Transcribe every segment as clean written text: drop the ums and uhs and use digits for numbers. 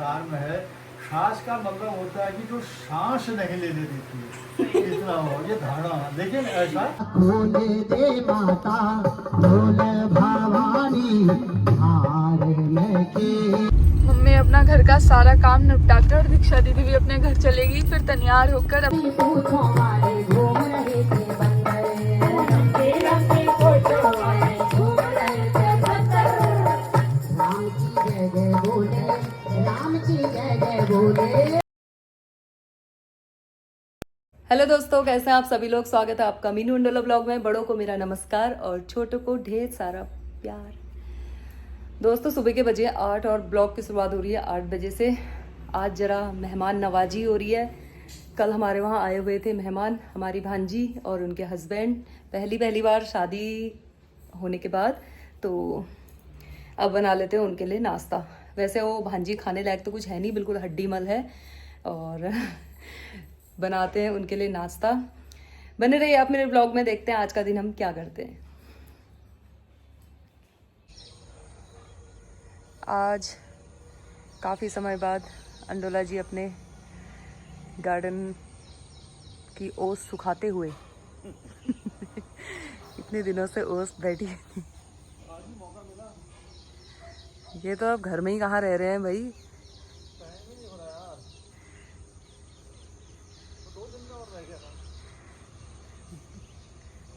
संसार में है। सांस का मतलब होता है कि जो सांस नहीं लेने देती है, इतना हो ये धारणा। लेकिन ऐसा खोले दे माता बोल भवानी हार लेके। मम्मी अपना घर का सारा काम निपटा कर दीक्षा दीदी भी अपने घर चलेगी, फिर तैयार होकर हेलो दोस्तों, कैसे हैं आप सभी लोग। स्वागत है आपका मीनू इंडोला ब्लॉग में। बड़ों को मेरा नमस्कार और छोटों को ढेर सारा प्यार। दोस्तों सुबह के बजे 8 और ब्लॉग की शुरुआत हो रही है 8 बजे से। आज जरा मेहमान नवाजी हो रही है। कल हमारे वहाँ आए हुए थे मेहमान, हमारी भांजी और उनके हस्बैंड, पहली बार शादी होने के बाद। तो अब बना लेते हैं उनके लिए नाश्ता। वैसे वो भांजी खाने लायक तो कुछ है नहीं, बिल्कुल हड्डी मल है। और बनाते हैं उनके लिए नाश्ता। बने रहिए आप मेरे ब्लॉग में, देखते हैं आज का दिन हम क्या करते हैं। आज काफ़ी समय बाद अंडोला जी अपने गार्डन की ओस सुखाते हुए इतने दिनों से ओस बैठी थी। ये तो अब घर में ही कहाँ रह रहे हैं भाई।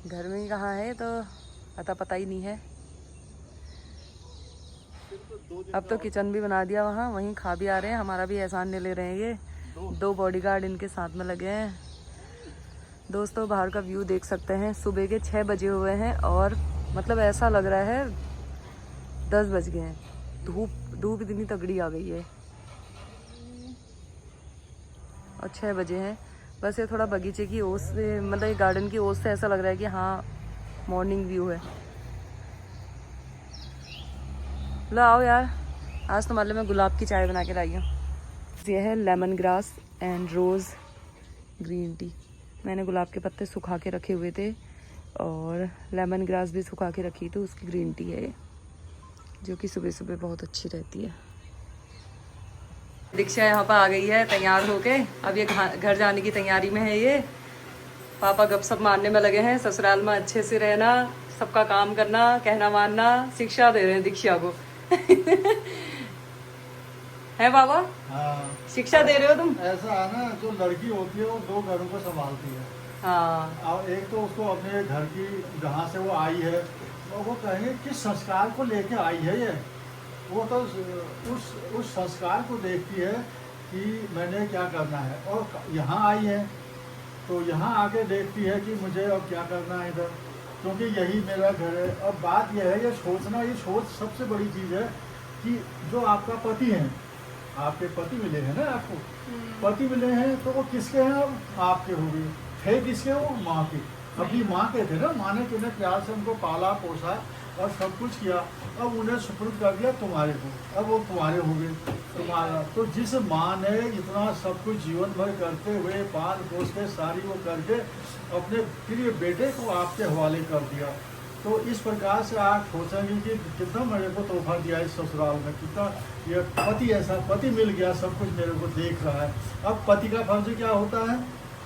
घर में ही कहाँ है तो पता ही नहीं है। अब तो किचन भी बना दिया वहाँ, वहीं खा भी आ रहे हैं। हमारा भी एहसान नहीं ले रहे हैं। ये 2 बॉडीगार्ड इनके साथ में लगे हैं। दोस्तों बाहर का व्यू देख सकते हैं। सुबह के 6 बजे हुए हैं और मतलब ऐसा लग रहा है 10 बज गए हैं। धूप इतनी तगड़ी आ गई है और 6 बजे हैं। बस ये थोड़ा बगीचे की ओस से, मतलब ये गार्डन की ओस से ऐसा लग रहा है कि हाँ मॉर्निंग व्यू है। लो आओ यार, आज तुम्हारे लिए मैं गुलाब की चाय बना के लाई हूँ। ये है lemon grass and rose green tea. मैंने गुलाब के पत्ते सुखा के रखे हुए थे और लेमन ग्रास भी सुखा के रखी, तो उसकी ग्रीन टी है ये, जो कि सुबह सुबह बहुत अच्छी रहती है। दीक्षा यहाँ पर आ गई है तैयार होके। अब ये घर जाने की तैयारी में है। ये पापा गपशप मारने में लगे हैं। ससुराल में अच्छे से रहना, सबका काम करना, कहना मानना, शिक्षा दे रहे हैं दीक्षा को। है बाबा? हाँ, शिक्षा दे रहे हो तुम? ऐसा है ना, जो लड़की होती है वो 2 घरों को संभालती है। हाँ। और एक तो उसको अपने घर की जहाँ से वो आई है, तो वो कहेंगे किस संस्कार को लेके आई है ये। वो तो उस संस्कार को देखती है कि मैंने क्या करना है। और यहाँ आई है तो यहाँ आके देखती है कि मुझे अब क्या करना है इधर, क्योंकि यही मेरा घर है। अब बात यह है, ये सोचना, ये सोच सबसे बड़ी चीज़ है कि जो आपका पति है, आपके पति मिले हैं ना आपको, पति मिले हैं तो वो किसके हैं? अब आपके हो गए। थे किसके? वो माँ के, अपनी माँ के थे ना। माँ ने कितने प्यार से उनको पाला पोसा और सब कुछ किया। अब उन्हें सुपुर्द कर दिया तुम्हारे को, अब वो तुम्हारे हो गए, तुम्हारा। तो जिस माँ ने इतना सब कुछ जीवन भर करते हुए पाल पोस के सारी वो करके अपने प्रिय बेटे को आपके हवाले कर दिया, तो इस प्रकार से आप सोचेंगे कि कितना मेरे को तोहफा दिया इस ससुराल में, कितना ये पति, ऐसा पति मिल गया, सब कुछ मेरे को देख रहा है। अब पति का फर्ज क्या होता है?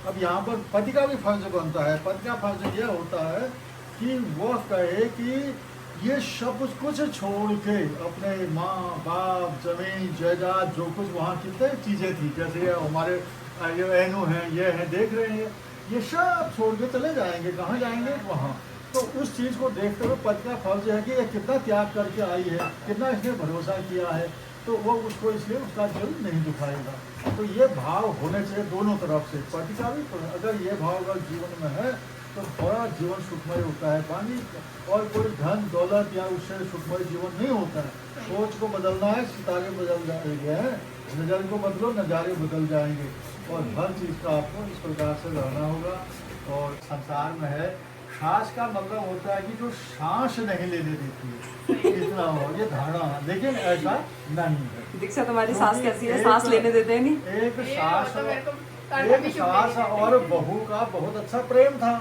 अब यहाँ पर पति का भी फर्ज बनता है। पति का फर्ज यह होता है कि वो कहे कि ये सब कुछ छोड़ के अपने माँ बाप, जमीन जायदाद, जो कुछ वहाँ कितने चीज़ें थी, जैसे ये हमारे ये एनो हैं, ये हैं, देख रहे हैं, ये सब छोड़ के चले जाएंगे। कहाँ जाएंगे? वहाँ। तो उस चीज़ को देखते हुए पति का फर्ज है कि ये कितना त्याग करके आई है, कितना इसने भरोसा किया है, तो वो उसको इसलिए उसका दिल नहीं दुखाएगा। तो ये भाव होने चाहिए दोनों तरफ से, पति का भी। अगर ये भाव अगर जीवन में है तो बड़ा जीवन सुखमय होता है। पानी और कोई धन दौलत या उससे सुखमय जीवन नहीं होता है। सोच को बदलना है, सितारे बदल जाएंगे, नज़र को बदलो, नज़ारे बदल जाएंगे। और हर चीज़ का आपको इस प्रकार से रहना होगा। और संसार में है, सांस का मतलब होता है कि जो सांस नहीं लेने देती है, इतना हो ये धारणा। लेकिन ऐसा नहीं है। दीक्षा तुम्हारी सास कैसी है? सांस लेने देते हैं नहीं? एक सास और बहू का बहुत अच्छा प्रेम था।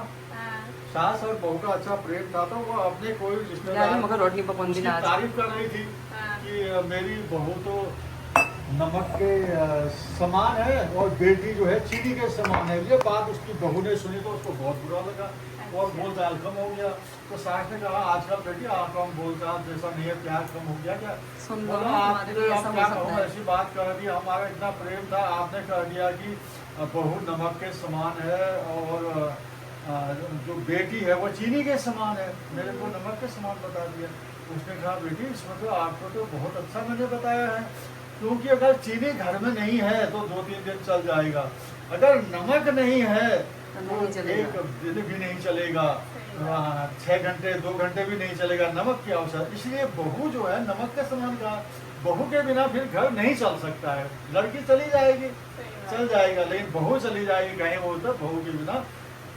सास और बहू का अच्छा प्रेम था, तो वो अपने कोई रिश्तेदार मगर रोटी पकवान भी ना तारीफ कर रही थी कि मेरी बहू तो नमक के समान है और बेटी जो है चीनी के समान है। ये बात उसकी बहू ने सुनी तो उसको बहुत बुरा लगा और बोलता है कम हो गया। तो सास ने कहा आजकल बेटी आप कम बोलता जैसा नहीं है, प्यार कम हो गया क्या? बोला आपने अब क्या कहूँ, ऐसी बात कह दी, हमारा इतना प्रेम था, आपने कह दिया कि बहू नमक के समान है और जो बेटी है वो चीनी के समान है। मेरे को नमक के समान बता दिया। उसने कहा बेटी इसमें तो आपको तो बहुत अच्छा मैंने बताया है, क्योंकि अगर चीनी घर में नहीं है तो 2-3 दिन चल जाएगा, अगर नमक नहीं है तो 1 दिन भी नहीं चलेगा, 6 घंटे 2 घंटे भी नहीं चलेगा। नमक की आवश्यकता, इसलिए बहू जो है नमक के समान का, बहू के बिना फिर घर नहीं चल सकता है। लड़की चली जाएगी चल जाएगा, लेकिन बहू चली जाएगी कहीं वो तो बहू के बिना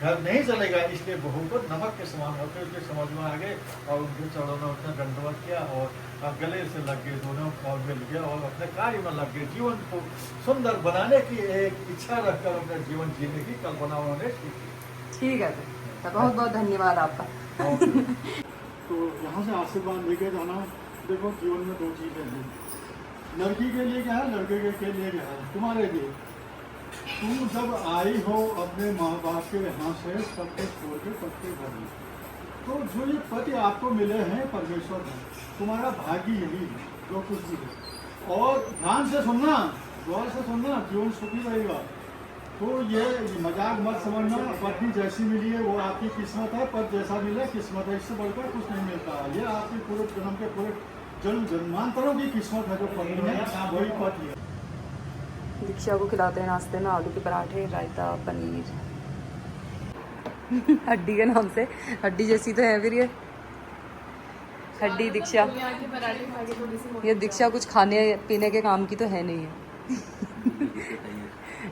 घर नहीं चलेगा। इसलिए बहू को नमक के समान होते उसके समझ में आ गए और उनके चरणों में उसने दंडवत किया और गले से लग गए, दोनों और मिल गया और अपने कार्य में लग गए। जीवन को सुंदर बनाने की एक इच्छा रखकर अपने जीवन जीने की कल्पना उन्होंने सीखी। ठीक है, तो बहुत बहुत धन्यवाद आपका। तो यहाँ से आशीर्वाद लेके जाना। देखो जीवन में 2 चीज़ें हैं, लड़की के लिए क्या है, लड़के के लिए क्या है। तुम्हारे लिए तुम जब आई हो अपने माँ बाप के यहाँ से सब कुछ छोड़ के पत्ते घर में, तो जो ये पति आपको मिले हैं परमेश्वर ने, तुम्हारा भाग्य यही है जो कुछ भी है। और ध्यान से सुनना, गौर से सुनना, जीवन सुखी रहेगा। तो ये मजाक मत समझना, पत्नी जैसी मिली है वो आपकी किस्मत है, पर जैसा मिला किस्मत है, इससे बढ़कर कुछ नहीं मिलता। ये आपकी पूरे जन्म के पूरे जन्मांतरों की किस्मत है, जो पत्नी है वही पति है। दीक्षा को खिलाते हैं नाश्ते में आलू के पराठे, रायता, पनीर। हड्डी के नाम से, हड्डी जैसी तो है फिर ये हड्डी दीक्षा। ये दीक्षा कुछ खाने पीने के काम की तो है नहीं है।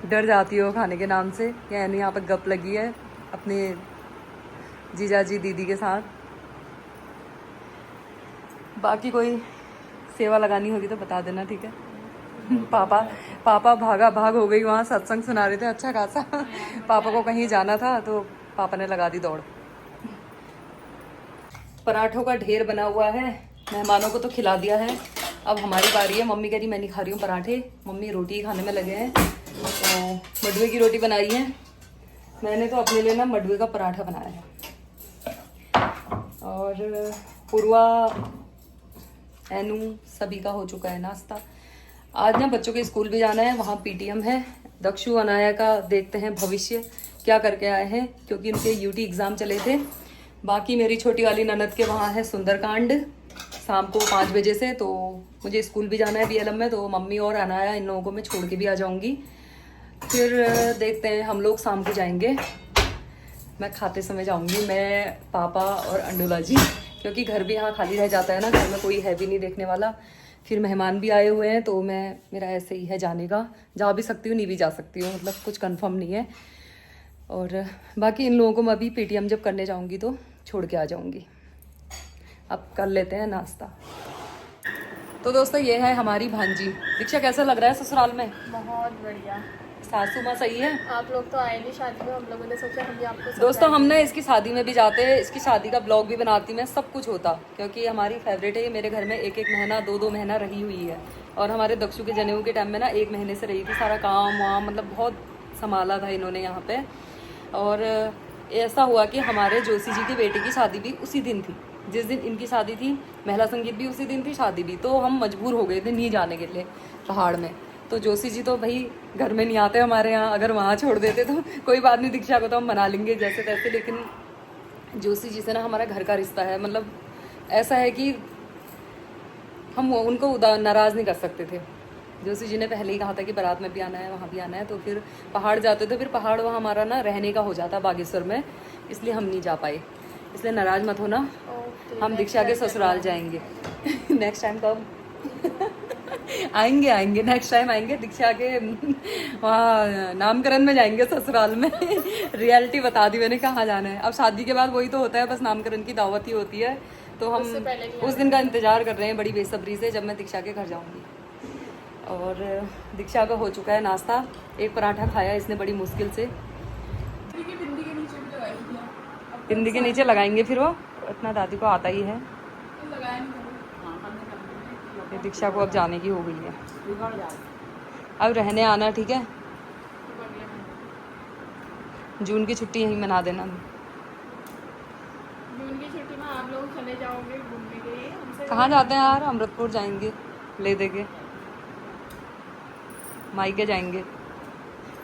डर जाती हो खाने के नाम से। यानी यहाँ पर गप लगी है अपने जीजाजी दीदी के साथ। बाकी कोई सेवा लगानी होगी तो बता देना, ठीक है। पापा भाग हो गई, वहाँ सत्संग सुना रहे थे अच्छा खासा। पापा को कहीं जाना था तो पापा ने लगा दी दौड़। पराठों का ढेर बना हुआ है, मेहमानों को तो खिला दिया है, अब हमारी बारी है। मम्मी कह रही मैं नहीं खा रही हूँ पराठे, मम्मी रोटी खाने में लगे हैं। तो मडवे की रोटी बनाई है, मैंने तो अपने लिए ना मडवे का पराठा बनाया है। और पूर्वा, एनू सभी का हो चुका है नाश्ता। आज ना बच्चों के स्कूल भी जाना है, वहाँ पीटीएम है। दक्षु अनाया का देखते हैं भविष्य क्या करके आए हैं, क्योंकि उनके यूटी एग्ज़ाम चले थे। बाकी मेरी छोटी वाली ननद के वहाँ है सुंदरकांड शाम को 5 बजे से, तो मुझे स्कूल भी जाना है बीएलएम में, तो मम्मी और अनाया इन लोगों को मैं छोड़ के भी आ जाऊँगी। फिर देखते हैं, हम लोग शाम को जाएंगे। मैं खाते समय जाऊँगी, मैं पापा और अंडोला जी, क्योंकि घर भी यहाँ खाली रह जाता है ना, घर में कोई है भी नहीं देखने वाला। फिर मेहमान भी आए हुए हैं, तो मेरा ऐसे ही है जाने का, जा भी सकती हूँ नहीं भी जा सकती हूँ, मतलब कुछ कंफर्म नहीं है। और बाकी इन लोगों को मैं अभी पीटीएम जब करने जाऊँगी तो छोड़ के आ जाऊँगी। अब कर लेते हैं नाश्ता। तो दोस्तों ये है हमारी भांजी। दीक्षा कैसा लग रहा है ससुराल में? बहुत बढ़िया। सासू माँ सही है? आप लोग तो आए नहीं शादी में, हम लोगों ने सोचा हम भी आपको। दोस्तों हम ना इसकी शादी में भी जाते, इसकी शादी का ब्लॉग भी बनाती, मैं सब कुछ होता, क्योंकि हमारी फेवरेट है। ये मेरे घर में 1-1 महीना 2-2 महीना रही हुई है। और हमारे दक्षु के जनेऊ के टाइम में ना 1 महीने से रही थी, सारा काम वाम मतलब बहुत संभाला था इन्होंने यहाँ पे। और ऐसा हुआ कि हमारे जोशी जी की बेटी की शादी भी उसी दिन थी, जिस दिन इनकी शादी थी। महिला संगीत भी उसी दिन थी, शादी भी। तो हम मजबूर हो गए थे नहीं जाने के लिए पहाड़ में। तो जोशी जी तो भाई घर में नहीं आते हमारे यहाँ, अगर वहाँ छोड़ देते तो कोई बात नहीं, दीक्षा को तो हम मना लेंगे जैसे तैसे। लेकिन जोशी जी से ना हमारा घर का रिश्ता है, मतलब ऐसा है कि हम उनको नाराज़ नहीं कर सकते थे। जोशी जी ने पहले ही कहा था कि बारात में भी आना है, वहाँ भी आना है। तो फिर पहाड़ जाते थे, फिर पहाड़ वहाँ हमारा ना रहने का हो जाता बागेश्वर में, इसलिए हम नहीं जा पाए। इसलिए नाराज़ मत होना, हम दीक्षा के ससुराल जाएंगे। नेक्स्ट टाइम कब? आएंगे नेक्स्ट टाइम आएंगे, दीक्षा के वहाँ नामकरण में जाएंगे ससुराल में। रियलिटी बता दी मैंने कहाँ जाना है। अब शादी के बाद वही तो होता है, बस नामकरण की दावत ही होती है। तो हम उस दिन का इंतजार कर रहे हैं बड़ी बेसब्री से, जब मैं दीक्षा के घर जाऊँगी। और दीक्षा का हो चुका है नाश्ता, एक पराठा खाया इसने बड़ी मुश्किल से। बिंदी के नीचे लगाएंगे फिर वो, इतना दादी को आता ही है। ये दीक्षा को अब जाने की हो गई है, अब रहने आना, ठीक है। जून की छुट्टी यहीं मना देना। जून की छुट्टी में आप लोग चले जाओगे घूमने के लिए? हमसे कहाँ जाते हैं यार, अमृतपुर जाएंगे, ले देंगे, मायके जाएंगे,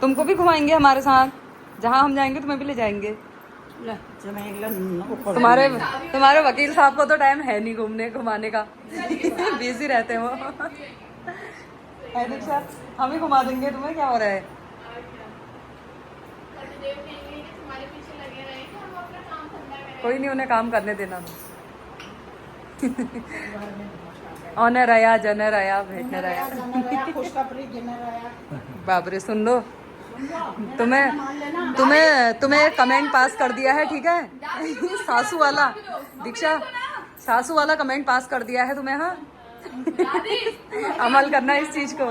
तुमको भी घुमाएंगे हमारे साथ, जहाँ हम जाएंगे तुम्हें भी ले जाएंगे। तुम्हारे वकील साहब को तो टाइम है नहीं घूमने घुमाने का, बिजी रहते हैं वो। है दीक्षा, हम ही घुमा देंगे तुम्हें, क्या हो रहा है। तुम्हारे पीछे लगे रहे कि हम अपना काम धंधा करें। कोई नहीं, उन्हें काम करने देना। ऑनर आया, जनर आया, भेटनर आया, बाबरे सुन लो। तुम्हें कमेंट पास कर दिया है, ठीक है। सासू वाला, दीक्षा सासू वाला कमेंट पास कर दिया है तुम्हें, हाँ। अमल करना इस चीज को।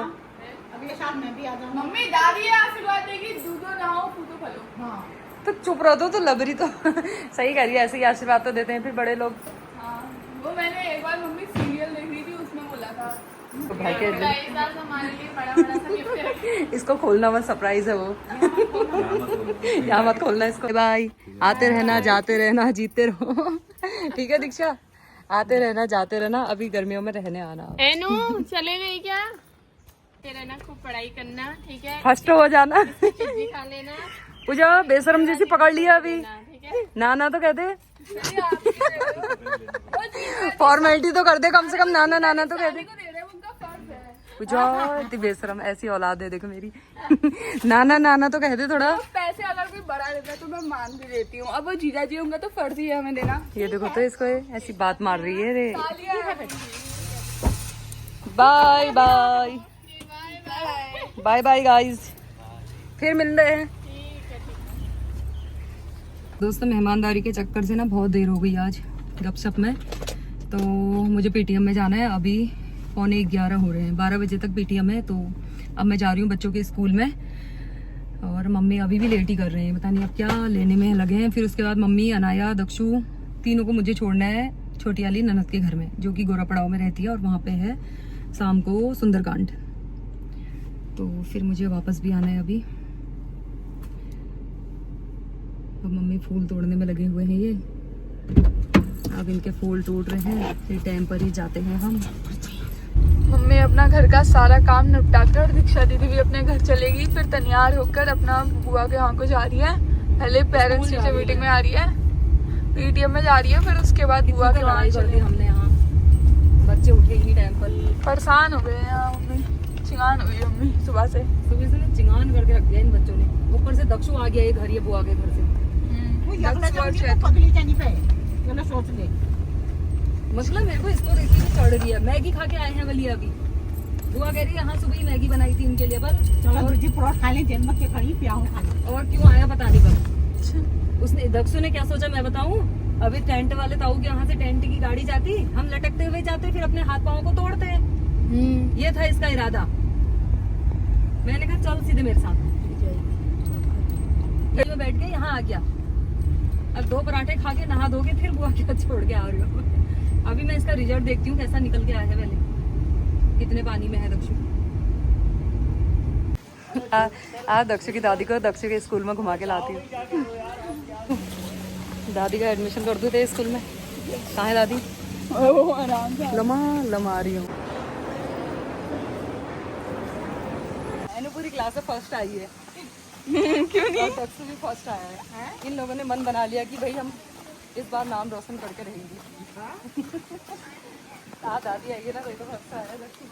मम्मी दादी आशीर्वाद देगी, दूधो नहाओ फूटो फलो। हाँ। तो चुप रहो तो लबरी तो सही कह रही है, ऐसे ही आशीर्वाद तो देते हैं फिर बड़े लोग। हाँ, वो मैंने एक बार मम्मी सीरियल देख रही थी, उसमें बोला था तो भाई के हमारे लिए बड़ा बड़ा सा गिफ्ट है। इसको खोलना मत, सरप्राइज है वो। यहाँ मत खोलना इसको। बाय, आते रहना, जाते रहना, जीते रहो। ठीक है दीक्षा, आते रहना, जाते रहना, अभी गर्मियों में रहने आना। एनू चले गई क्या? रहना, खूब पढ़ाई करना, ठीक है। फर्स्ट हो जाना। चिट्ठी खा लेना। पूजा बेशरम जैसी पकड़ लिया अभी, ठीक है। नाना तो कहते, फॉर्मेलिटी तो कर दे कम से कम, नाना नाना तो कहते। पूजा इतनी बेशरम, ऐसी औलाद है देखो मेरी। नाना नाना तो कहते थोड़ा। पैसे अगर कोई बड़ा देता है तो मैं मान भी देती हूँ, अब वो जीजा जी होंगे तो फर्ज ही है हमें देना। ये देखो तो इसको ऐसी बात मार रही है रे। Bye bye bye bye guys, फिर मिल रहे हैं दोस्तों। मेहमानदारी के चक्कर से ना बहुत देर हो गई आज गपशप में, तो मुझे पीटीएम में जाना है। अभी 11:45 हो रहे हैं, 12 बजे तक पीटीएम है। तो अब मैं जा रही हूँ बच्चों के स्कूल में, और मम्मी अभी भी लेट ही कर रहे हैं, पता नहीं अब क्या लेने में लगे हैं। फिर उसके बाद मम्मी, अनाया, दक्षु, तीनों को मुझे छोड़ना है छोटी वाली ननद के घर में, जो कि गोरा पड़ाव में रहती है, और वहाँ पे है शाम को सुंदरकांड। तो फिर मुझे वापस भी आना है अभी। अब मम्मी फूल तोड़ने में लगे हुए हैं ये, अब इनके फूल टूट रहे हैं, फिर टाइम पर ही जाते हैं हम। मम्मी अपना घर का सारा काम निपटा कर, दीक्षा दीदी भी अपने घर चलेगी, फिर तैयार होकर अपना बुआ के यहाँ को जा रही है। पहले पेरेंट्स टीचर मीटिंग में आ रही है, पीटीएम में जा रही है, फिर उसके बाद बुआ के वहाँ चलेगी। हमने यहाँ बच्चे उठे ही टाइम पर, परेशान हो गए हैं यहाँ मम्मी, चिंगान हो गई मम्मी सुबह से ना चिंगान करके रख दिया इन बच्चों ने। ऊपर से दक्षु आ गया ये घर, ये बुआ के घर से। मतलब मेरे को इसको देखते ही चढ़ रही है। मैगी खा के आए हैं वाली अभी, बुआ कह रही है हाँ सुबह ही मैगी बनाई थी इनके लिए, पर खा ले जन्म के खड़ी प्याऊ खा ले। और क्यों आया पता नहीं पर उसने, दक्षु ने क्या सोचा मैं बताऊं, अभी टेंट वाले ताऊ के यहाँ से टेंट की गाड़ी जाती, हम लटकते हुए जाते, फिर अपने हाथ पाँव को तोड़ते। ये था इसका इरादा। मैंने कहा चल सीधे मेरे साथ, में बैठ के यहाँ आ गया। अब 2 पराठे खा के नहा धोके फिर बुआ के छोड़ के आ रही हूँ। अभी मैं इसका रिजल्ट देखती हूँ कैसा निकल के आया है, पहले कितने पानी में है दक्षु। आज दक्षु की दादी को दक्षु के स्कूल में घुमा के लाती हूँ। दादी का एडमिशन कर दूँ थे स्कूल में। कहाँ है दादी? आराम से लमा रही हूँ। पूरी क्लास में फर्स्ट आई है। क्यों नहीं? दक्षु भी फर्स्ट आया है। इन लोगों ने मन बना लिया कि भाई हम इस बार नाम रोशन करके रहेंगे। दादी आई है ना, तो फर्स्ट आया दक्षु।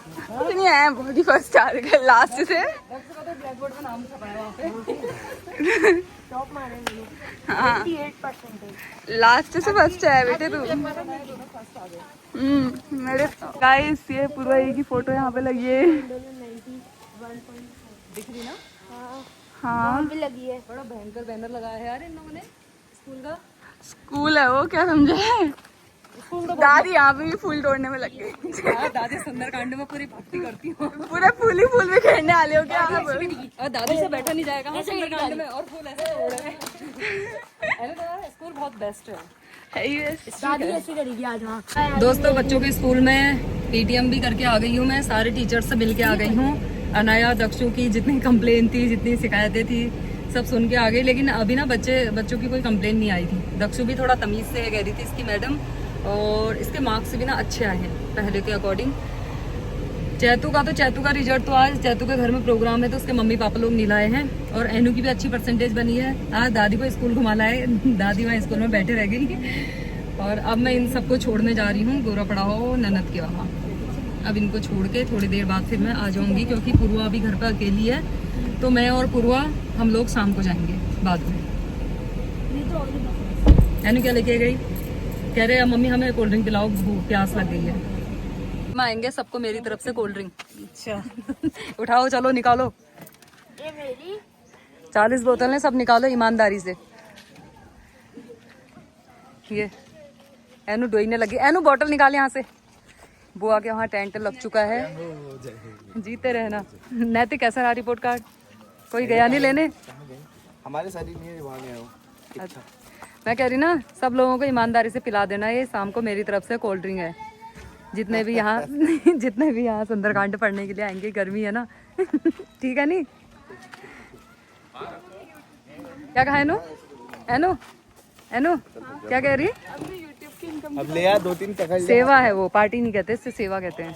नहीं आया, बहुत ही फर्स्ट आ रहा है लास्ट से। दक्षु का तो ब्लैक बोर्ड में नाम छपाया वहाँ पे। टॉप मारे हाँ, लास्ट से फर्स्ट आया बेटे तू। मेरे गाइस ये पूर्वा की फोटो यहाँ पे लगी है, दिख रही ना? हाँ भी लगी है। बड़ा भयंकर बैनर लगाया है यार इन लोगों ने स्कूल का। स्कूल है वो, क्या समझे? दादी यहाँ पे भी फूल तोड़ने में लग गई। दादी सुंदरकांड में पूरी भक्ति करती हूँ। पूरा फूल ही फूल में खेलने वाले हो क्या? और दादी से बैठा नहीं जाएगा सुंदरकांड में, और फूल ऐसे तोड़ रहे हैं। स्कूल बहुत बेस्ट है। है ही वैसे। दादी ऐसे करेगी आज। हाँ दोस्तों बच्चों के स्कूल में पीटीएम भी करके आ गई हूँ मैं, सारे टीचर से मिल के आ गई हूँ। अनाया दक्षु की जितनी कंप्लेन थी, जितनी शिकायतें थी, सब सुन के आ गई। लेकिन अभी ना बच्चों की कोई कंप्लेन नहीं आई थी। दक्षु भी थोड़ा तमीज़ से कह रही थी इसकी मैडम, और इसके मार्क्स भी ना अच्छे आए हैं पहले के अकॉर्डिंग। चैतू का रिजल्ट तो आज चैतू के घर में प्रोग्राम है तो उसके मम्मी पापा लोग मिलाए हैं, और एनू की भी अच्छी परसेंटेज बनी है। आज दादी को स्कूल घुमा लाए, दादी वहाँ स्कूल में बैठे रह गई। और अब मैं इन सबको छोड़ने जा रही हूँ गोरा पड़ाओ ननद के वहाँ। अब इनको छोड़ के थोड़ी देर बाद फिर मैं आ जाऊँगी, क्योंकि पूर्वा अभी घर पर अकेली है, तो मैं और पूर्वा हम लोग शाम को जाएंगे बाद में। एनू क्या लेके गई? कह रहे मम्मी हमें कोल्ड ड्रिंक पिलाओ, प्यास लग गई है। आएंगे सबको मेरी तरफ से कोल्ड ड्रिंक। अच्छा उठाओ, चलो निकालो। ये मेरी 40 बोतल है, सब निकालो ईमानदारी से। ये एनू डोईने लगी। एनू बोतल निकाल यहाँ से। बुआ के वहाँ टेंट लग चुका है। जीते रहना। नैतिक कैसा रहा रिपोर्ट कार्ड? कोई गया नहीं लेने? हमारे साथ ही नहीं है, वहाँ गया हो। अच्छा मैं कह रही ना, सब लोगों को ईमानदारी से पिला देना। ये शाम को मेरी तरफ से कोल्ड ड्रिंक है। जितने भी यहाँ सुंदरकांड पढ़ने के लिए आएंगे, गर्मी है ना। ठीक है नहीं? क्या कहा एनू? एनू एनू क्या कह रही? अब ले आ 2-3 पकड़ ले। सेवा है वो, पार्टी नहीं कहते, इससे सेवा कहते हैं।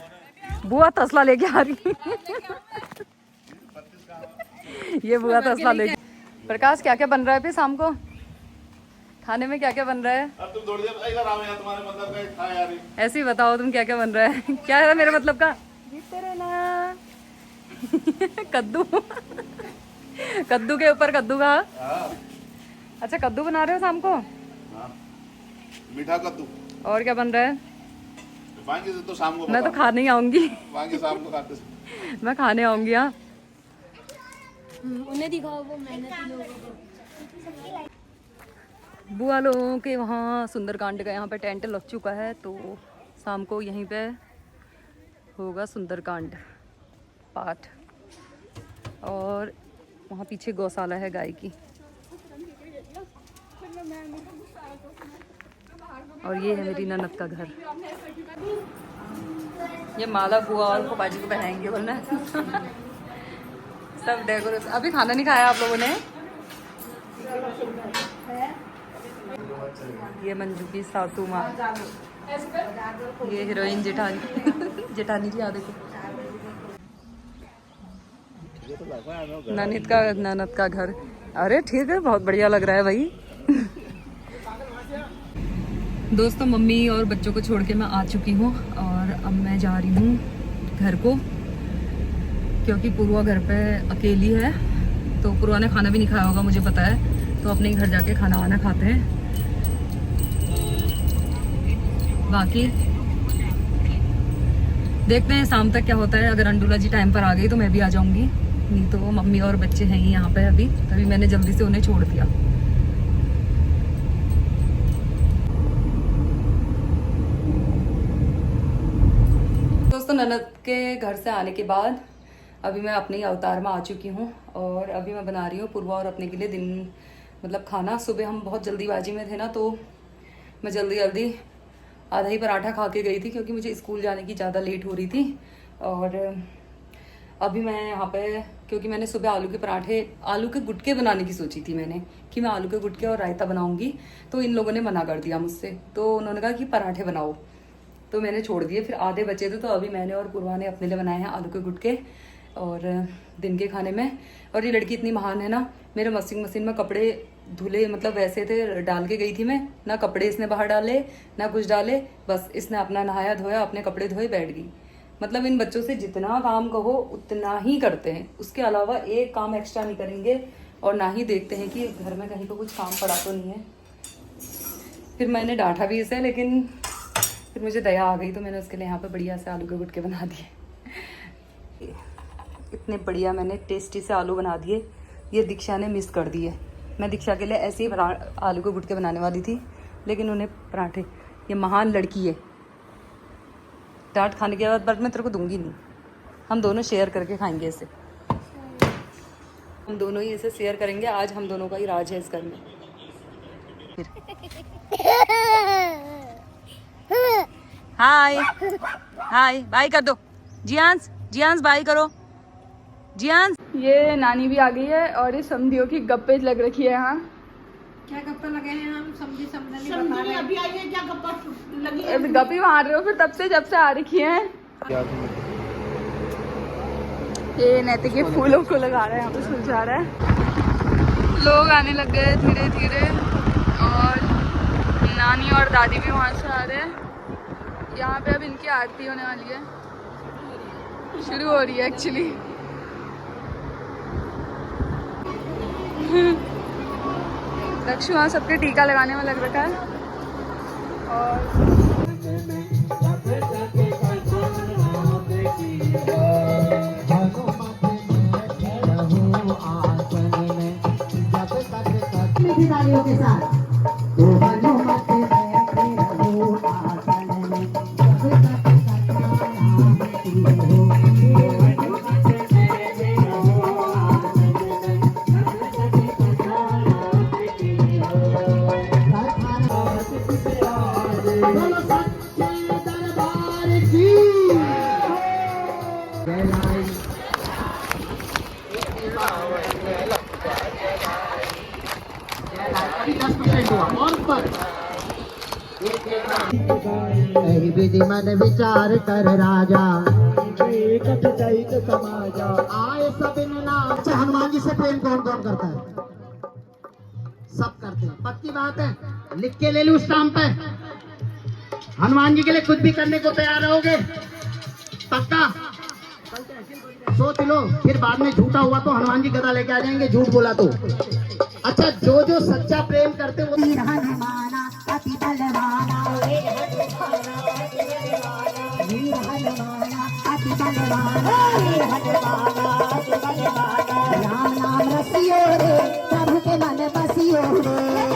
बुआ तसला लेके आ रही। ये बुआ तसला लेके। प्रकाश क्या क्या बन रहा है फिर शाम को खाने में? क्या क्या बन रहा है? अब तुम थोड़ी देर इधर आओ यार, तुम्हारे मतलब का खा यार। ऐसे ही बताओ तुम क्या क्या बन रहा है। क्या है मेरे मतलब का? जीते रहना। कद्दू। कद्दू के ऊपर कद्दू का। अच्छा कद्दू बना रहे हो शाम को? मीठा कद्दू। और क्या बन रहा है? वांगे से तो शाम को मैं तो खाने ही आऊंगी। वांगे शाम को खाते। मैं खाने आऊंगी। हाँ उन्हें दिखाओ वो मेहनती लोगों को। बुआ लोगों के वहाँ सुंदरकांड का यहाँ पे टेंट लग चुका है, तो शाम को यहीं पे होगा सुंदरकांड पाठ। और वहाँ पीछे गौशाला है गाय की। और ये है मेरी ननद का घर। ये माला बुआ और पापाजी को पहनाएंगे बोलना। सब डेकोरेशन। अभी खाना नहीं खाया आप लोगों ने? ये मंजू की सासू माँ, ये हीरोइन जेठानी। जेठानी जी आ देखो। ननद का घर। अरे ठीक है, बहुत बढ़िया लग रहा है भाई। दोस्तों मम्मी और बच्चों को छोड़ के मैं आ चुकी हूँ, और अब मैं जा रही हूँ घर को, क्योंकि पूर्वा घर पे अकेली है। तो पूर्वा ने खाना भी नहीं खाया होगा मुझे पता है, तो अपने घर जाके खाना वाना खाते हैं। बाकी देखते हैं शाम तक क्या होता है। अगर अंडुला जी टाइम पर आ गई तो मैं भी आ जाऊंगी, नहीं तो मम्मी और बच्चे हैं ही यहाँ पे अभी, तभी मैंने जल्दी से उन्हें छोड़ दिया। दोस्तों ननद के घर से आने के बाद अभी मैं अपने ही अवतार में आ चुकी हूँ, और अभी मैं बना रही हूँ पूर्वा और अपने के लिए दिन मतलब खाना। सुबह हम बहुत जल्दीबाजी में थे ना, तो मैं जल्दी आधा ही पराठा खा के गई थी, क्योंकि मुझे स्कूल जाने की ज़्यादा लेट हो रही थी। और अभी मैं यहाँ पे, क्योंकि मैंने सुबह आलू के गुटके बनाने की सोची थी मैंने, कि मैं आलू के गुटके और रायता बनाऊंगी, तो इन लोगों ने मना कर दिया मुझसे। तो उन्होंने कहा कि पराठे बनाओ, तो मैंने छोड़ दिए। फिर आधे बचे थे, तो अभी मैंने और पूर्वा ने अपने लिए बनाए हैं आलू के गुटके और दिन के खाने में। और ये लड़की इतनी महान है ना, मेरे वॉशिंग मशीन में कपड़े धुले, मतलब वैसे थे, डाल के गई थी मैं, ना कपड़े इसने बाहर डाले ना कुछ डाले, बस इसने अपना नहाया धोया, अपने कपड़े धोए, बैठ गई। मतलब इन बच्चों से जितना काम कहो उतना ही करते हैं, उसके अलावा एक काम एक्स्ट्रा नहीं करेंगे, और ना ही देखते हैं कि घर में कहीं पर कुछ काम पड़ा तो नहीं है। फिर मैंने डांटा भी इसे, लेकिन फिर मुझे दया आ गई, तो मैंने उसके लिए यहाँ पे बढ़िया से आलू के गुटके बना दिए। इतने बढ़िया मैंने टेस्टी से आलू बना दिए। ये दीक्षा ने मिस कर दिए। मैं दीक्षा के लिए ऐसे ही आलू के गुटके बनाने वाली थी, लेकिन उन्हें पराठे। ये महान लड़की है। डांट खाने के बाद बट मैं तेरे को दूंगी नहीं, हम दोनों शेयर करके खाएंगे इसे। हम दोनों ही इसे शेयर करेंगे। आज हम दोनों का ही राज है इस घर में। हाय हाय बाय कर दो। जियांस जियांस बाय करो। जियांस ये नानी भी आ गई है और ये समधियों की गप्पे लग रखी है यहाँ। क्या गप्पे लगे हैं? हम समझी अभी आई है, क्या गप्पा लगी है? अभी गप्पी मार रहे हो फिर तब से जब से आ रखी है। ये नैतिक के फूलों को लगा रहा है, यहाँ पे सुलझा रहा है। लोग आने लग गए धीरे धीरे और नानी और दादी भी वहाँ से आ रहे हैं। यहाँ पे अब इनकी आरती होने वाली है, शुरू हो रही है एक्चुअली। लक्ष्य वहाँ सबके टीका लगाने में लग रखा है और तालियों के साथ विधि मन विचार कर राजा समाजा आए सब नाम। अच्छा, हनुमान जी से प्रेम कौन कौन करता है? सब करते हैं, पक्की बात है। लिख के ले लूं स्टाम्प पे। हनुमान जी के लिए कुछ भी करने को तैयार रहोगे? पक्का? सोच लो, फिर बाद में झूठा हुआ तो हनुमान जी गदा लेके आ जाएंगे, झूठ बोला तो। अच्छा, जो जो सच्चा प्रेम करते वो अति बलवाना, राम नाम रसियो रे प्रभु के मन बसियो रे,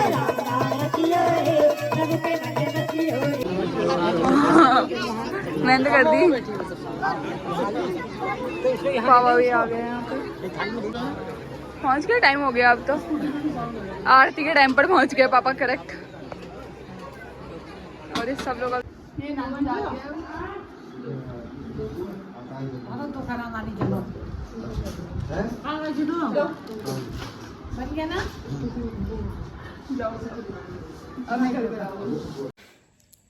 राम नाम रसियो रे प्रभु के मन बसियो रे। मैंने तो कर दी। पापा भी आ गए यहाँ पे, पहुँच गए। टाइम हो गया अब तो, आरती के टाइम पर पहुँच गए पापा करेक्ट। और ये सब लोग बन गया ना।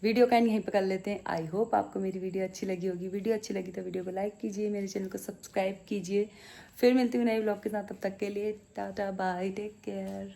वीडियो का एंड यहीं पे कर लेते हैं। आई होप आपको मेरी वीडियो अच्छी लगी होगी। वीडियो अच्छी लगी तो वीडियो को लाइक कीजिए, मेरे चैनल को सब्सक्राइब कीजिए। फिर मिलती हूँ नए ब्लॉग के साथ, तब तक के लिए टाटा बाय, टेक केयर।